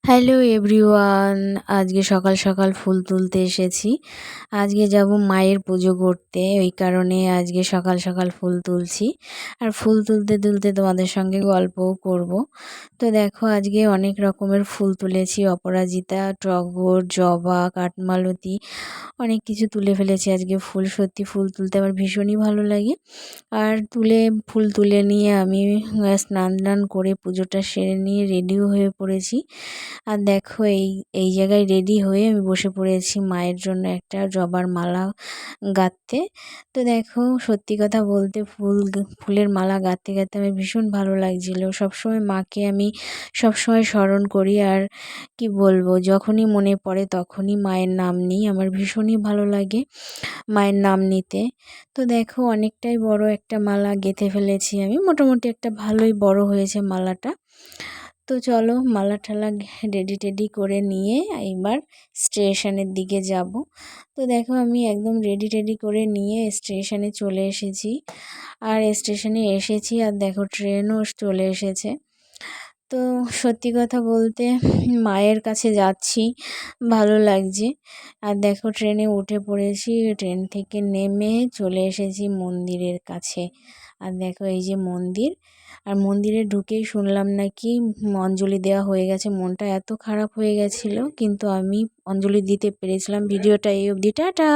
Hello everyone, আজকে সকাল সকাল ফুল তুলতে এসেছি। আজকে যাব মায়ের পুজো করতে, ওই কারণে আজকে সকাল সকাল ফুল তুলছি। আর ফুল তুলতে তুলতে তোমাদের সঙ্গে গল্পও করব। তো দেখো, আজকে অনেক রকমের ফুল তুলেছি, অপরাজিতা, টগর, জবা, কাঠমালতি, অনেক কিছু তুলে ফেলেছি আজকে ফুল। সত্যি ফুল তুলতে আমার ভীষণই ভালো লাগে। আর ফুল তুলে নিয়ে আমি স্নান টান করে পুজোটা সেরে নিয়ে রেডিও হয়ে পড়েছি। আর দেখো, এই এই জায়গায় রেডি হয়ে আমি বসে পড়েছি মায়ের জন্য একটা জবার মালা গাঁথতে। তো দেখো, সত্যি কথা বলতে ফুলের মালা গাঁথতে গাঁথতে আমার ভীষণ ভালো লাগছিল। সবসময় মাকে আমি সবসময় স্মরণ করি, আর কি বলবো, যখনই মনে পড়ে তখনই মায়ের নাম নিই। আমার ভীষণই ভালো লাগে মায়ের নাম নিতে। তো দেখো, অনেকটাই বড় একটা মালা গেঁথে ফেলেছি আমি, মোটামুটি একটা ভালোই বড় হয়েছে মালাটা। তো চলো, মালা ঠালা রেডি টেডি করে নিয়ে এবার স্টেশনের দিকে যাব। তো দেখো, আমি একদম রেডি টেডি করে নিয়ে স্টেশনে চলে এসেছি। আর স্টেশনে এসেছি, আর দেখো ট্রেনও চলে এসেছে। তো সত্যি কথা বলতে মায়ের কাছে যাচ্ছি, ভালো লাগছে। আর দেখো, ট্রেনে উঠে পড়েছি, ট্রেন থেকে নেমে চলে এসেছি মন্দিরের কাছে। আর দেখো, এই যে মন্দির। আর মন্দিরে ঢুকেই শুনলাম নাকি অঞ্জলি দেওয়া হয়ে গেছে। মনটা এত খারাপ হয়ে গেছিলো, কিন্তু আমি অঞ্জলি দিতে পেরেছিলাম। ভিডিওটা এই অবধি, টাটা।